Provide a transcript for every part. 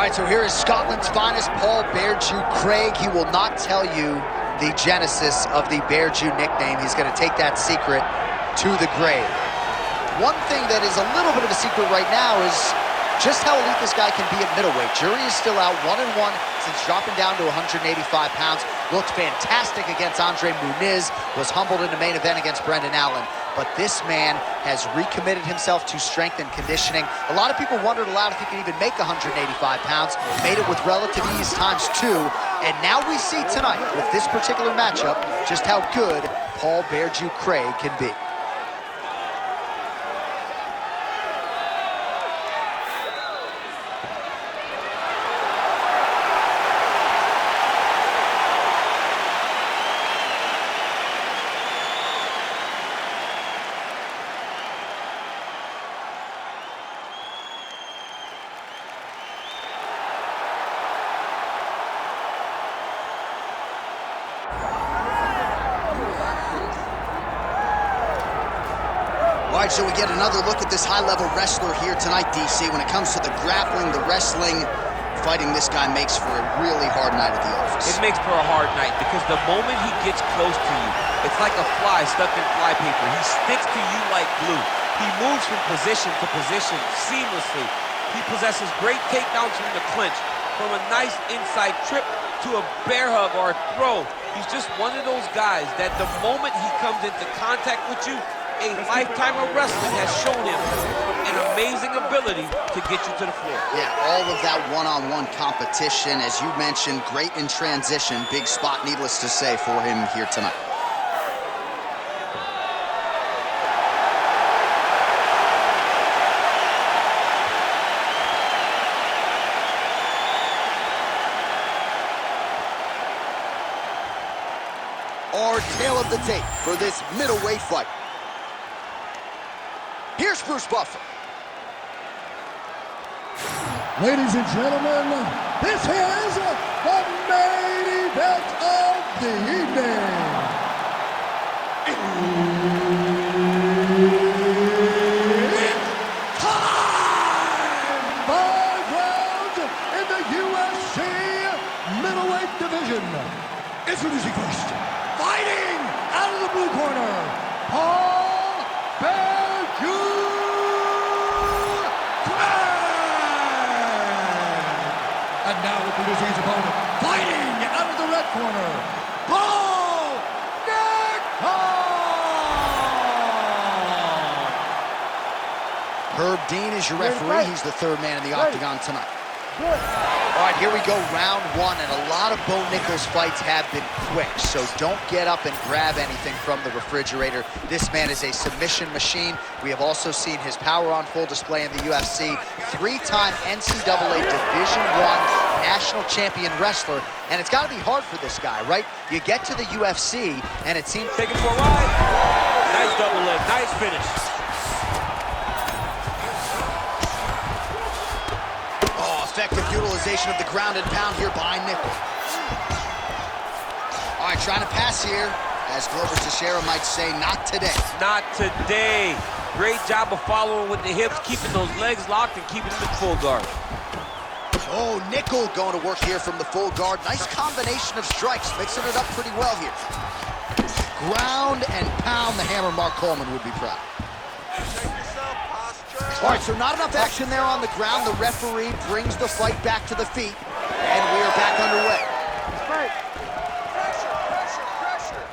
right, so here is Scotland's finest, Paul Bear Jew Craig. He will not tell you the genesis of the Bear Jew nickname. He's going to take that secret to the grave. One thing that is a little bit of a secret right now is just how elite this guy can be at middleweight. Jury is still out 1-1 since dropping down to 185 pounds. Looked fantastic against Andre Muniz, was humbled in the main event against Brendan Allen. But this man has recommitted himself to strength and conditioning. A lot of people wondered aloud if he could even make 185 pounds. Made it with relative ease ×2. And now we see tonight, with this particular matchup, just how good Paul Bear Jew Craig can be. All right, so we get another look at this high-level wrestler here tonight, DC. When it comes to the grappling, the wrestling, fighting this guy makes for a really hard night at the office. It makes for a hard night because the moment he gets close to you, it's like a fly stuck in flypaper. He sticks to you like glue. He moves from position to position seamlessly. He possesses great takedowns from the clinch, from a nice inside trip to a bear hug or a throw. He's just one of those guys that the moment he comes into contact with you, a lifetime of wrestling has shown him an amazing ability to get you to the floor. Yeah, all of that one-on-one competition, as you mentioned, great in transition. Big spot, needless to say, for him here tonight. Our tail of the tape for this middleweight fight. Here's Bruce Buffer. Ladies and gentlemen, this is the main event of the evening. It's time! 5 rounds in the UFC middleweight division. Introducing first, fighting out of the blue corner, Paul Bear Jew. And now introducing his opponent, fighting out of the red corner, Paul Nickal! Herb Dean is your referee. He's the third man in the octagon tonight. All right, here we go, round 1, and a lot of Bo Nickal's fights have been quick, so don't get up and grab anything from the refrigerator. This man is a submission machine. We have also seen his power on full display in the UFC. 3-time NCAA Division I national champion wrestler, and it's got to be hard for this guy, right? You get to the UFC, and it seems... Taking for a ride. Nice double leg, nice finish. Effective utilization of the ground and pound here by Nickal. All right, trying to pass here. As Glover Teixeira might say, not today. Not today. Great job of following with the hips, keeping those legs locked and keeping them in full guard. Oh, Nickal going to work here from the full guard. Nice combination of strikes, mixing it up pretty well here. Ground and pound, the hammer Mark Coleman would be proud. All right, so not enough action there on the ground. The referee brings the fight back to the feet, and we are back underway. Right. Pressure, pressure, pressure.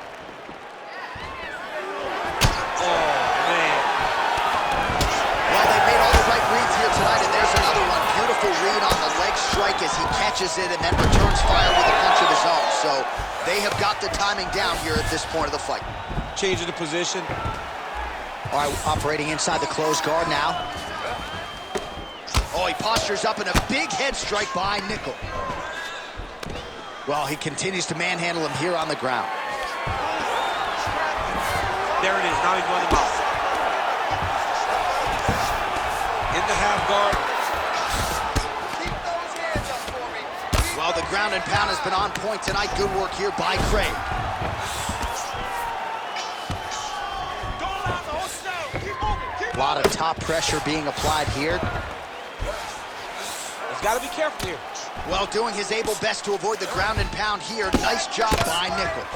Oh, man. Well, they made all the right reads here tonight, and there's another one. Beautiful read on the leg strike as he catches it and then returns fire with a punch of his own. So they have got the timing down here at this point of the fight. Changing the position. All right, operating inside the closed guard now. Oh, he postures up in a big head strike by Nickal. Well, he continues to manhandle him here on the ground. There it is, now he's going to mouth. In the half guard. Keep those hands up for me. Well, the ground and pound has been on point tonight. Good work here by Craig. A lot of top pressure being applied here. This He's got to be careful here. Well, doing his able best to avoid the ground and pound here. Nice job by Nickal.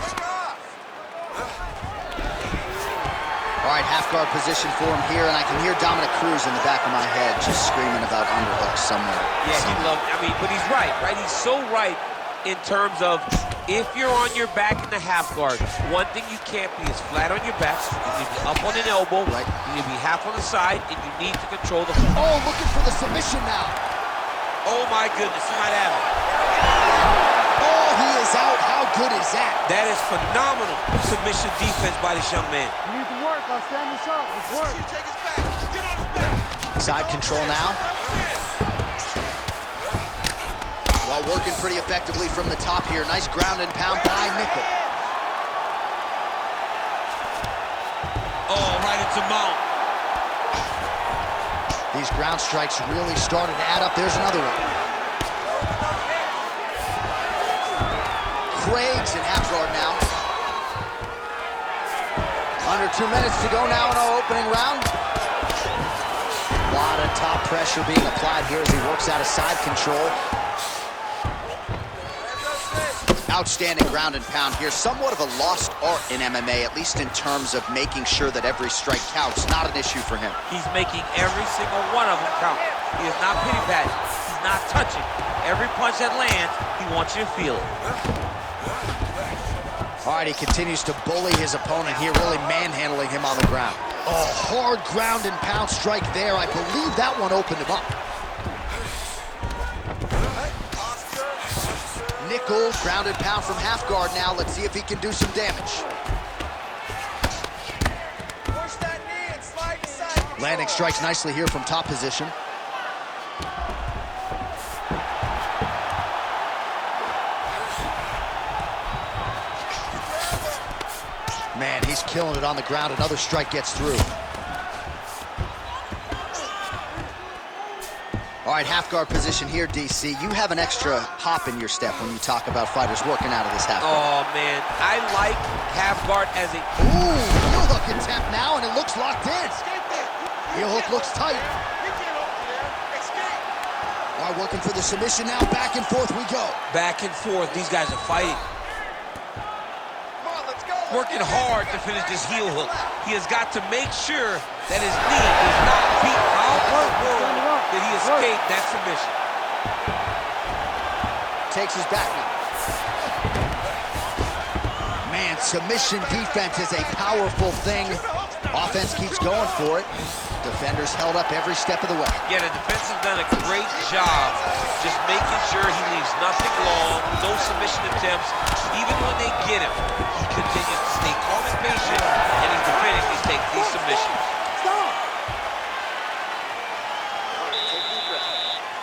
All right, half guard position for him here, and I can hear Dominic Cruz in the back of my head just screaming about underhooks somewhere. Yeah, he loves, I mean, but he's right? He's so right in terms of if you're on your back in the half guard, one thing you can't be is flat on your back. You need to be up on an elbow, right. You need to be half on the side, and you need to control the... Oh, looking for the submission now. Oh, my goodness, he might have it. Oh, he is out. How good is that? That is phenomenal submission defense by this young man. You need to work on standing up. Let's work. Take his back. Get on his back. Side control now. While working pretty effectively from the top here. Nice ground and pound by Nickal. Oh, right into mount. These ground strikes really started to add up. There's another one. Craig's in half guard now. Under 2 minutes to go now in our opening round. A lot of top pressure being applied here as he works out of side control. Outstanding ground and pound here. Somewhat of a lost art in MMA, at least in terms of making sure that every strike counts. Not an issue for him. He's making every single one of them count. He is not pity-patting. He's not touching. Every punch that lands, he wants you to feel it. All right, he continues to bully his opponent here, really manhandling him on the ground. Oh, hard ground and pound strike there. I believe that one opened him up. Nickal, ground and pound from half guard now. Let's see if he can do some damage. Push that knee and slide to side. Landing strikes nicely here from top position. Man, he's killing it on the ground. Another strike gets through. All right, half guard position here, DC. You have an extra hop in your step when you talk about fighters working out of this half guard. Oh, man. I like half guard as a... Ooh, heel hook attempt now, and it looks locked in. Heel hook looks tight. All right, working for the submission now. Back and forth we go. Back and forth. These guys are fighting. Working hard to finish this heel hook. He has got to make sure that his knee is not beat out of the world, that he escaped that submission. Takes his back now. Man, submission defense is a powerful thing. Offense keeps going for it. Defenders held up every step of the way. Yeah, the defense has done a great job just making sure he leaves nothing long, no submission attempts. Even when they get him, he continues to stay calm and patient, and he's defending these submissions. Stop! Take a deep breath.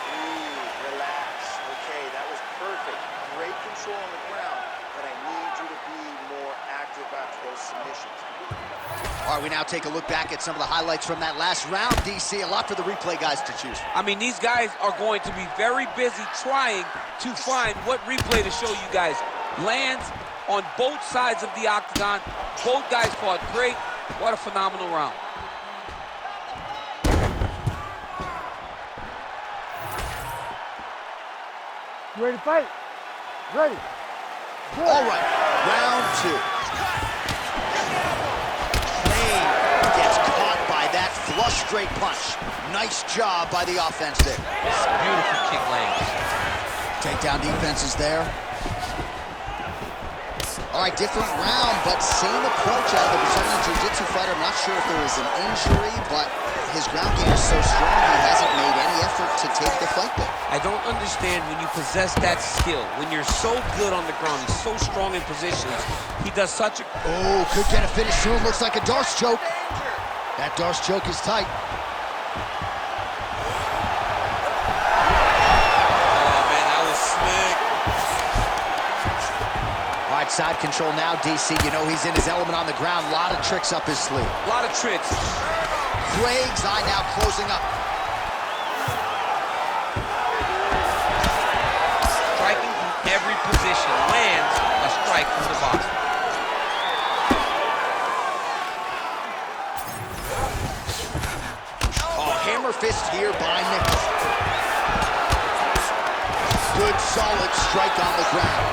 Breathe, relax. Okay, that was perfect. Great control on the ground, but I need you to be more active after those submissions. All right, we now take a look back at some of the highlights from that last round, DC. A lot for the replay guys to choose from. I mean, these guys are going to be very busy trying to find what replay to show you guys. Lands on both sides of the octagon. Both guys fought great. What a phenomenal round. You ready to fight? Ready. Good. All right, round two. Craig gets caught by that flush straight punch. Nice job by the offense there. Beautiful kick lands. Takedown defense is there. All right, different round, but same approach out of the Brazilian Jiu-Jitsu fighter. I'm not sure if there was an injury, but his ground game is so strong, he hasn't made any effort to take the fight there. I don't understand when you possess that skill, when you're so good on the ground, he's so strong in positions, he does such a... Oh, could get a finish soon. Looks like a Darce choke. That Darce choke is tight. Side control now, DC. You know he's in his element on the ground. A lot of tricks up his sleeve. A lot of tricks. Craig's eye now closing up. Striking from every position. Lands a strike from the bottom. Oh, hammer fist here by Nickal. solid strike on the ground.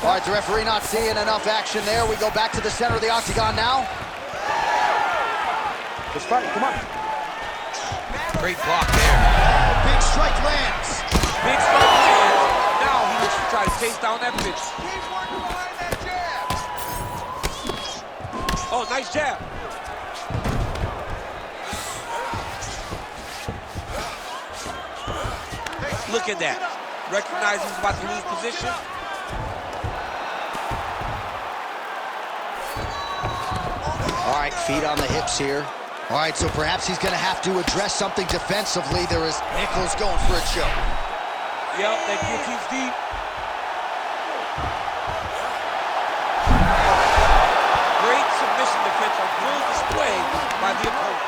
All right, the referee not seeing enough action there. We go back to the center of the octagon now. Just fight, come on. Great block there. Oh, big strike lands. Big strike lands. Now he looks to try to chase down that pitch. He's working behind that jab. Oh, nice jab. Look at that. Recognizing he's about to lose position. All right, feet on the hips here. All right, so perhaps he's going to have to address something defensively. There is Nickal going for a choke. Yep, that guillotine's deep. Great submission defense on full display by the opponent.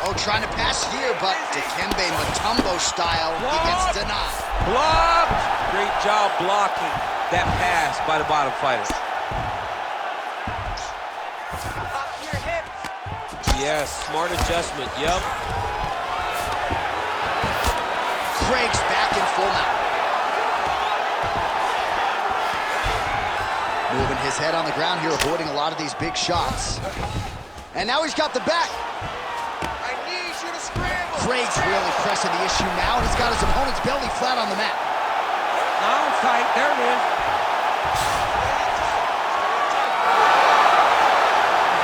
Oh, trying to pass here, but Dikembe Mutombo style, he gets denied. Blocked! Great job blocking that pass by the bottom fighter. Yes, smart adjustment, yep. Craig's back in full mount. Moving his head on the ground here, avoiding a lot of these big shots. And now he's got the back. I need you to scramble. Craig's really pressing the issue now, and he's got his opponent's belly flat on the mat. Now tight, there it is.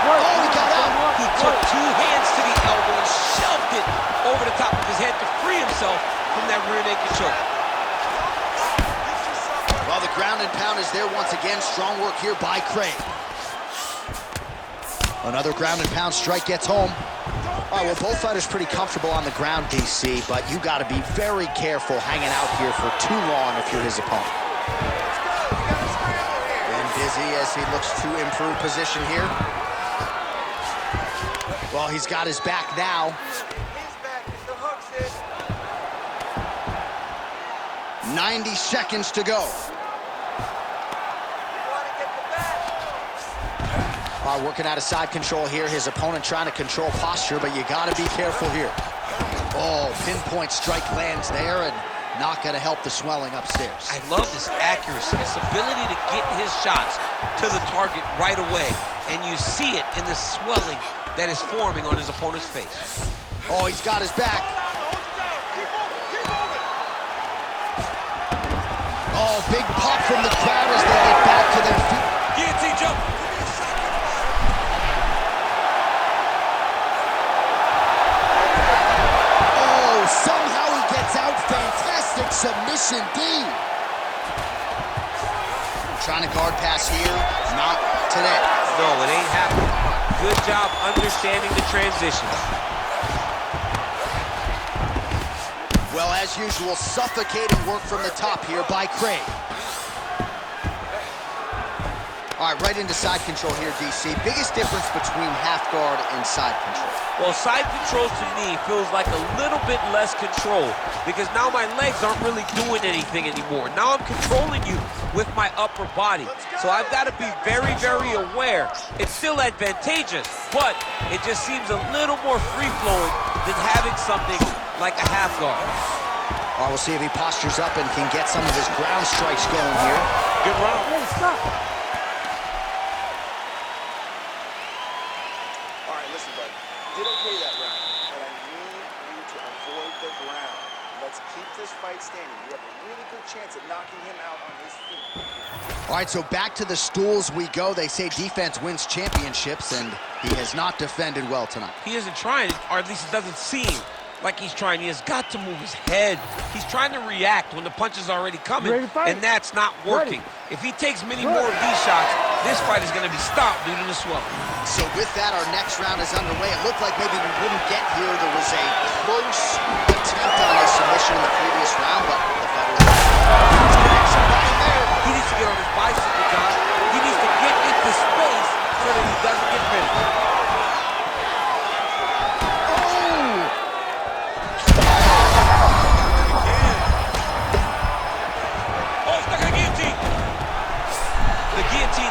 Oh, he got out. He took two hands to the elbow and shoved it over the top of his head to free himself from that rear naked choke. Well, the ground and pound is there once again. Strong work here by Craig. Another ground and pound strike gets home. All right, well, both fighters pretty comfortable on the ground, DC, but you got to be very careful hanging out here for too long if you're his opponent. And busy as he looks to improve position here. Well, he's got his back now. His back is the hook, sis. 90 seconds to go. You want to get the back. Working out of side control here. His opponent trying to control posture, but you got to be careful here. Oh, pinpoint strike lands there and not going to help the swelling upstairs. I love his accuracy, his ability to get his shots to the target right away. And you see it in the swelling that is forming on his opponent's face. Oh, he's got his back. Oh, big pop from the crowd as they get back to their feet. Guillotine jump. Oh, somehow he gets out. Fantastic submission D. Trying to guard pass here. Not today. No, it ain't happening. Good job understanding the transition. Well, as usual, suffocating work from the top here by Craig. All right, right into side control here, DC. Biggest difference between half guard and side control? Well, side control to me feels like a little bit less control because now my legs aren't really doing anything anymore. Now I'm controlling you with my upper body. So I've got to be very, very aware. It's still advantageous, but it just seems a little more free-flowing than having something like a half guard. All right, we'll see if he postures up and can get some of his ground strikes going here. Good round. Stop. All right, listen, bud. You did okay that round, but I need you to avoid the ground. Let's keep this fight standing. You have a really good chance at knocking him out on his feet. All right, so back to the stools we go. They say defense wins championships, and he has not defended well tonight. He isn't trying, or at least it doesn't seem like he's trying. He has got to move his head. He's trying to react when the punch is already coming, and that's not working. If he takes many more of these shots, this fight is going to be stopped due to the swelling. So with that, our next round is underway. It looked like maybe we wouldn't get here. There was a close attempt on a submission in the previous round, but the fighter was somebody there. He needs to get on his bicycle, John. He needs to get into space so that he doesn't get finished.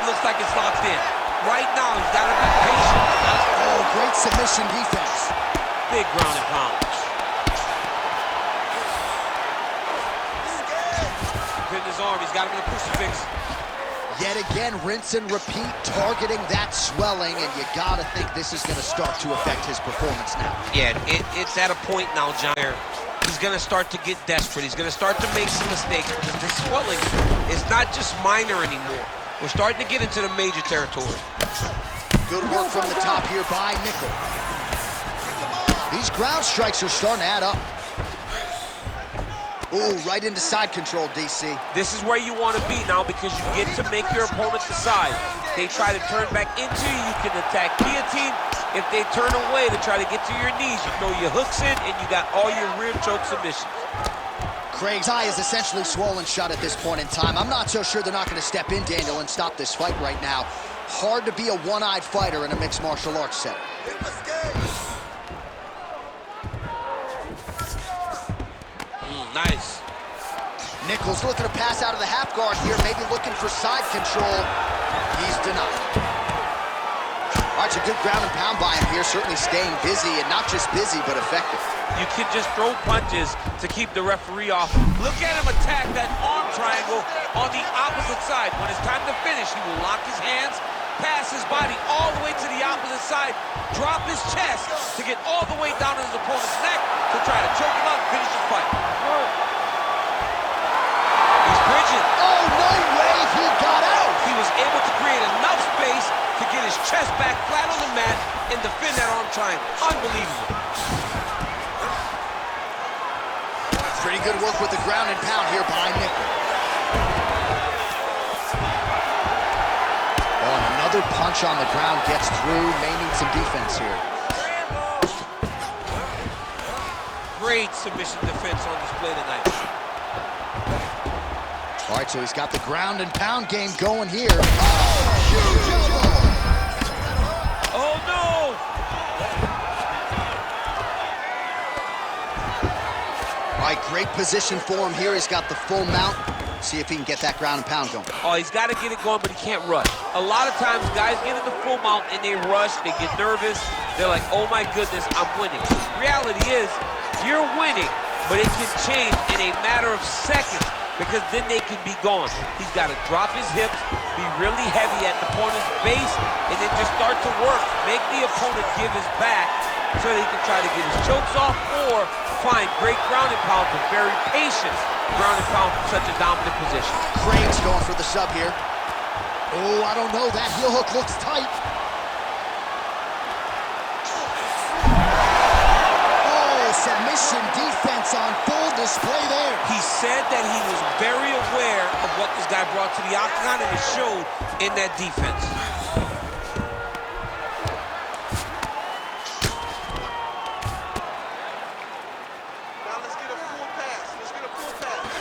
Looks like it's locked in. Right now, he's got to be patient. Great submission defense. Big ground and pound. Hitting his arm, he's got him in a crucifix. Yet again, rinse and repeat, targeting that swelling, and you gotta think this is gonna start to affect his performance now. Yeah, it's at a point now, John. He's gonna start to get desperate. He's gonna start to make some mistakes because this swelling is not just minor anymore. We're starting to get into the major territory. Good work from the top here by Nickal. These ground strikes are starting to add up. Ooh, right into side control, DC. This is where you want to be now because you get to make your opponent decide. They try to turn back into you, you can attack guillotine. If they turn away to try to get to your knees, you throw your hooks in and you got all your rear choke submissions. Craig's eye is essentially swollen shut at this point in time. I'm not so sure they're not going to step in, Daniel, and stop this fight right now. Hard to be a one-eyed fighter in a mixed martial arts setting. Nice. Nickal's looking to pass out of the half guard here, maybe looking for side control. He's denied. All right, it's a good ground and pound by him here, certainly staying busy, and not just busy, but effective. You can just throw punches to keep the referee off. Look at him attack that arm triangle on the opposite side. When it's time to finish, he will lock his hands, pass his body all the way to the opposite side, drop his chest to get all the way down to his opponent's neck to try to choke him out and finish the fight. He's bridging. Oh, no way he got out! He was able to create enough space to get his chest back flat on the mat and defend that arm triangle. Unbelievable. Pretty good work with the ground and pound here by Nickal. Oh, and another punch on the ground gets through. May need some defense here. Great submission defense on display tonight. All right, so he's got the ground and pound game going here. Oh, huge elbow! Oh, no! All right, great position for him here. He's got the full mount. See if he can get that ground and pound going. Oh, he's got to get it going, but he can't rush. A lot of times, guys get in the full mount and they rush, they get nervous. They're like, oh my goodness, I'm winning. Reality is, you're winning, but it can change in a matter of seconds because then they can be gone. He's got to drop his hips, be really heavy at the opponent's base, and then just start to work. Make the opponent give his back so that he can try to get his chokes off or find great ground and pound, but very patient ground and pound from such a dominant position. Craig's going for the sub here. Oh, I don't know. That heel hook looks tight. Oh, submission defense on full display there. He said that he was very aware of what this guy brought to the octagon, and it showed in that defense.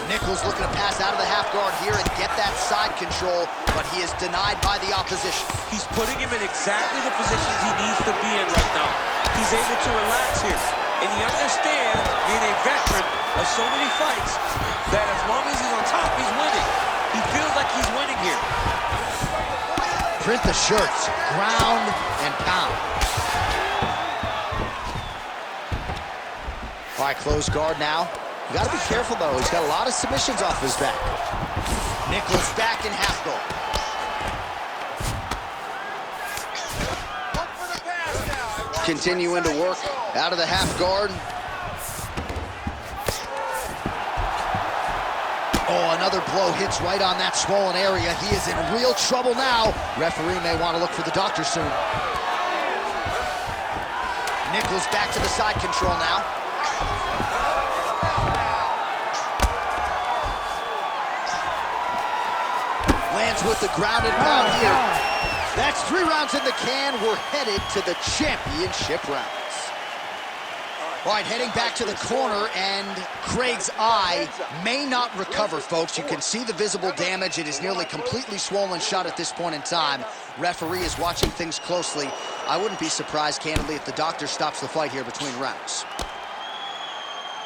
Nickal's looking to pass out of the half guard here and get that side control, but he is denied by the opposition. He's putting him in exactly the positions he needs to be in right now. He's able to relax here, and he understands, being a veteran of so many fights, that as long as he's on top, he's winning. He feels like he's winning here. Print the shirts, ground and pound. All right, close guard now. You gotta be careful though, he's got a lot of submissions off his back. Nickal's back in half guard. Continuing to work out of the half guard. Oh, another blow hits right on that swollen area. He is in real trouble now. Referee may want to look for the doctor soon. Nickal's back to the side control now. Lands with the ground and pound here. That's 3 rounds in the can. We're headed to the championship rounds. All right, heading back to the corner, and Craig's eye may not recover, folks. You can see the visible damage. It is nearly completely swollen shut at this point in time. Referee is watching things closely. I wouldn't be surprised, candidly, if the doctor stops the fight here between rounds.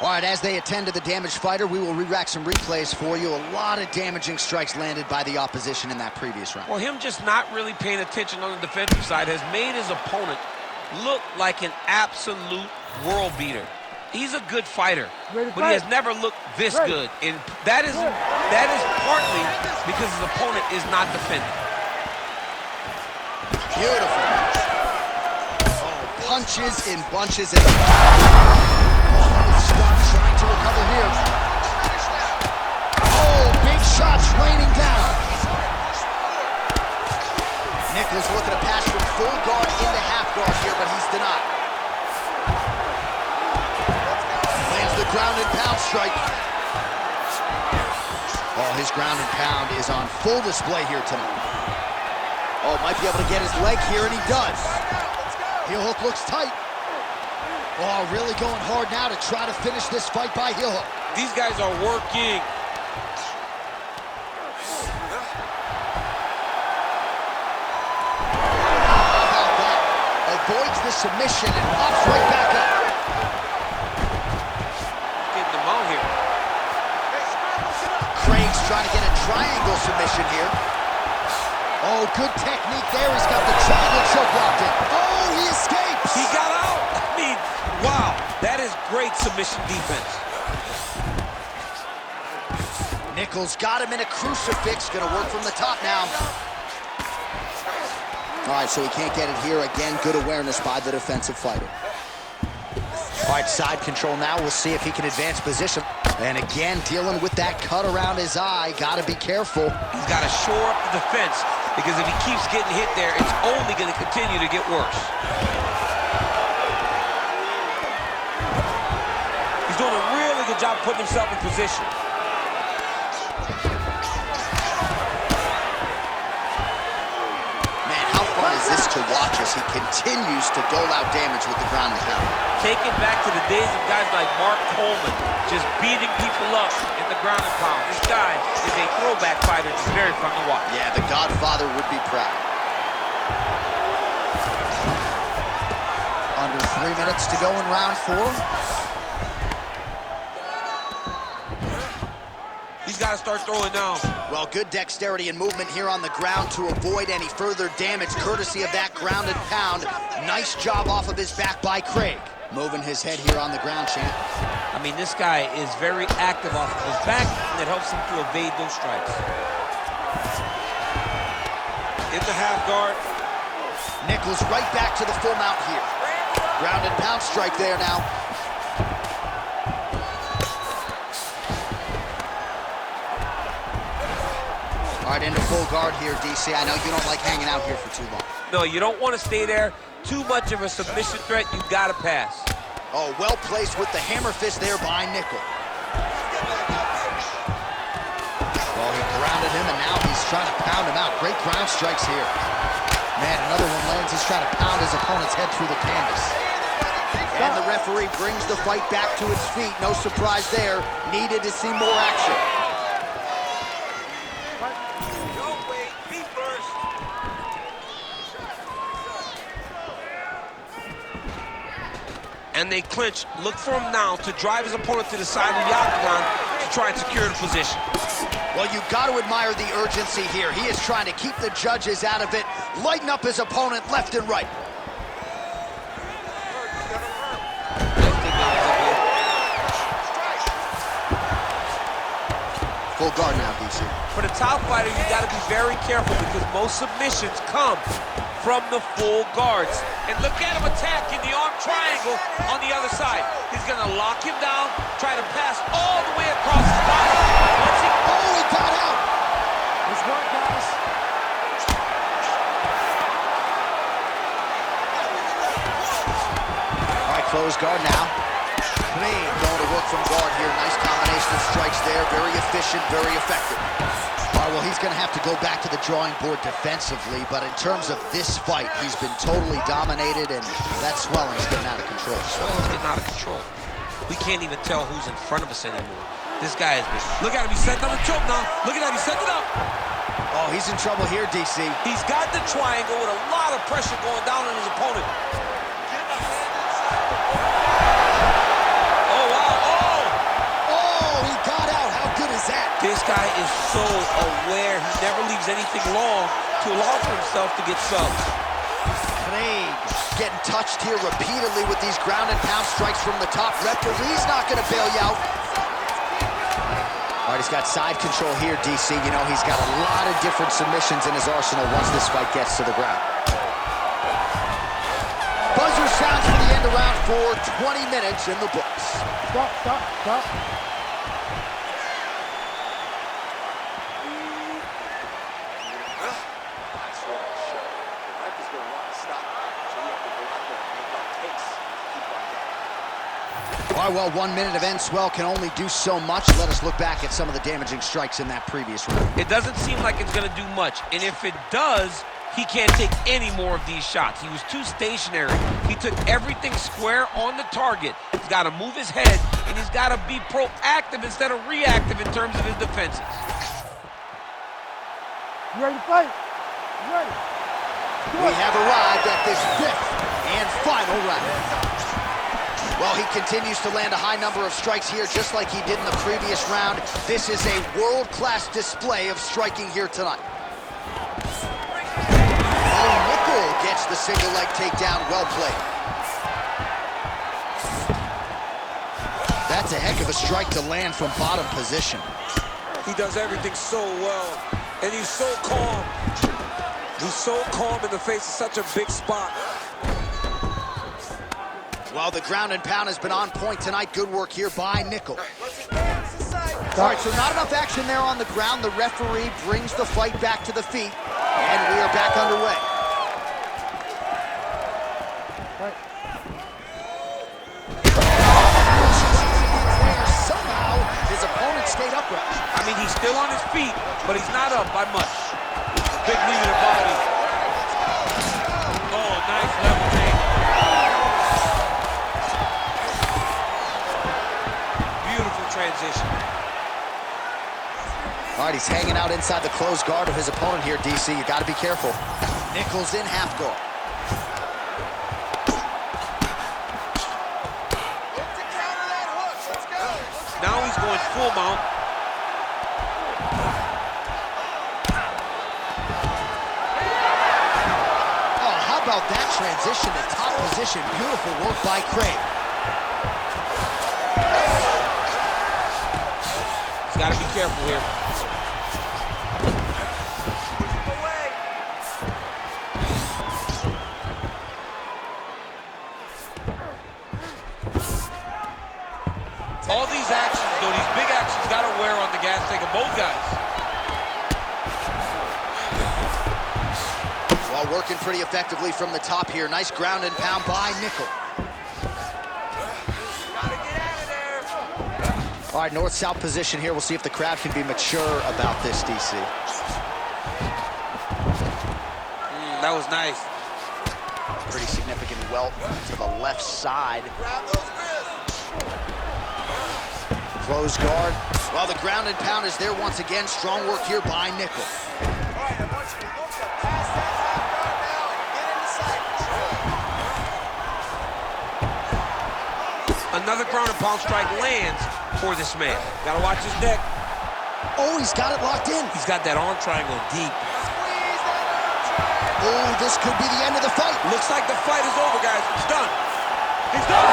All right, as they attend to the damaged fighter, we will re-rack some replays for you. A lot of damaging strikes landed by the opposition in that previous round. Well, him just not really paying attention on the defensive side has made his opponent looked like an absolute world beater. He's a good fighter, but he has never looked this good. And that is partly because his opponent is not defending. Beautiful. Oh, punches in bunches. And trying to recover here. Oh, big shots raining down. Nickal's looking to pass from full guard into half guard here, but he's denied. Lands the ground and pound strike. Oh, his ground and pound is on full display here tonight. Oh, might be able to get his leg here, and he does. Heel hook looks tight. Oh, really going hard now to try to finish this fight by heel hook. These guys are working. How about that? Avoids the submission and pops right back up. Getting them out here. Craig's trying to get a triangle submission here. Oh, good technique there. He's got the triangle choke locked in. Oh, he escapes. He got out. I mean, wow. That is great submission defense. Nickal's got him in a crucifix. Gonna work from the top now. All right, so he can't get it here. Again, good awareness by the defensive fighter. All right, side control now. We'll see if he can advance position. And again, dealing with that cut around his eye. Gotta be careful. He's got to shore up the defense, because if he keeps getting hit there, it's only going to continue to get worse. He's doing a really good job putting himself in position. Man, how fun is this to watch as he continues to dole out damage with the ground and pound? Taking back to the days of guys like Mark Coleman, just beating people up in the ground and pound. This guy is a throwback fighter. It's very fun to watch. Yeah, the Godfather would be proud. Under 3 minutes to go in round 4. He's got to start throwing now. Well, good dexterity and movement here on the ground to avoid any further damage, courtesy of that ground and pound. Nice job off of his back by Craig. Moving his head here on the ground, champ. I mean, this guy is very active off of his back, and it helps him to evade those strikes. In the half guard. Nickal's right back to the full mount here. Ground and pound strike there now. All right, into full guard here, DC. I know you don't like hanging out here for too long. No, you don't want to stay there. Too much of a submission threat, you got to pass. Oh, well placed with the hammer fist there by Nickal. Well, he grounded him, and now he's trying to pound him out. Great ground strikes here. Man, another one lands. He's trying to pound his opponent's head through the canvas. And the referee brings the fight back to its feet. No surprise there. Needed to see more action. And they clinch. Look for him now to drive his opponent to the side of the octagon to try and secure the position. Well, you've got to admire the urgency here. He is trying to keep the judges out of it, lighten up his opponent left and right. Full guard now, DC. For the top fighter, you got to be very careful, because most submissions come from the full guards. And look at him attacking the arm triangle on the other side. He's going to lock him down, try to pass all the way across his body. Once he... Oh, he got out! Nice work, guys. All right, close guard now. Clean, going to work from guard here. Nice combination of strikes there. Very efficient, very effective. All right, well, he's going to have to go back to the drawing board defensively, but in terms of this fight, he's been totally dominated, and that swelling's getting out of control. Swelling's getting out of control. We can't even tell who's in front of us anymore. This guy has been... Look at him, he's setting up a choke now. Look at that, he's setting it up. Oh, he's in trouble here, DC. He's got the triangle with a lot of pressure going down on his opponent. Oh, wow, oh! Oh, he got out. How good is that? This guy is so aware. He never leaves anything long to allow for himself to get subbed. Craig getting touched here repeatedly with these ground and pound strikes from the top. Referee's not going to bail you out. All right, he's got side control here, DC. You know, he's got a lot of different submissions in his arsenal once this fight gets to the ground. Buzzer sounds for the end of round 4, 20 minutes in the books. Stop. All right, well, 1 minute of end swell can only do so much. Let us look back at some of the damaging strikes in that previous round. It doesn't seem like it's going to do much, and if it does, he can't take any more of these shots. He was too stationary. He took everything square on the target. He's got to move his head, and he's got to be proactive instead of reactive in terms of his defenses. You ready to fight? You ready? We have arrived at this 5th and final round. Well, he continues to land a high number of strikes here, just like he did in the previous round. This is a world-class display of striking here tonight. Oh, Nickal gets the single leg takedown. Well played. That's a heck of a strike to land from bottom position. He does everything so well, and he's so calm. He's so calm in the face of such a big spot. Well, the ground and pound has been on point tonight. Good work here by Nickal. All right, so not enough action there on the ground. The referee brings the fight back to the feet, and we are back underway. Somehow, his opponent stayed upright. I mean, he's still on his feet, but he's not up by much. Big knee to the body. Oh, nice level change. Transition. All right, he's hanging out inside the closed guard of his opponent here, DC. You got to be careful. Nickal's in half guard. Now he's going full mount. Oh, how about that transition to top position? Beautiful work by Craig. Got to be careful here. All these actions, though, these big actions got to wear on the gas tank of both guys. Well, working pretty effectively from the top here. Nice ground and pound by Nickal. All right, north-south position here. We'll see if the crowd can be mature about this, DC. That was nice. Pretty significant welt to the left side. Closed guard. Well, the ground and pound is there once again. Strong work here by Nickal. Another ground and pound strike lands for this man. Gotta watch his neck. Oh, he's got it locked in. He's got that arm triangle deep. Oh, this could be the end of the fight. Looks like the fight is over, guys. It's done. He's done.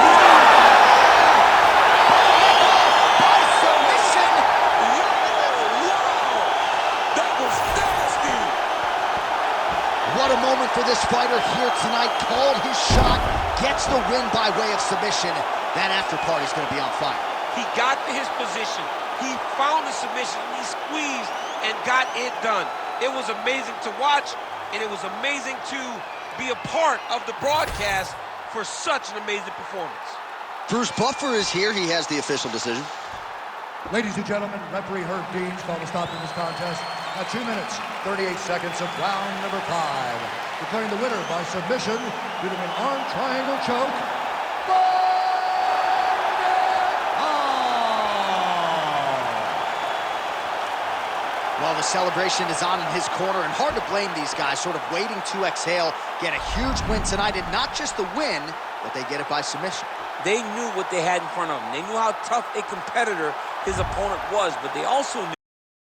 By submission. Wow! That was nasty! What a moment for this fighter here tonight. Called his shot, gets the win by way of submission. That after party's going to be on fire. He got to his position. He found the submission. He squeezed and got it done. It was amazing to watch, and it was amazing to be a part of the broadcast for such an amazing performance. Bruce Buffer is here. He has the official decision. Ladies and gentlemen, referee Herb Dean's called a stop to this contest at 2 minutes, 38 seconds of round number 5. Declaring the winner by submission due to an arm triangle choke. Well, the celebration is on in his corner, and hard to blame these guys, sort of waiting to exhale, get a huge win tonight, and not just the win, but they get it by submission. They knew what they had in front of them. They knew how tough a competitor his opponent was, but they also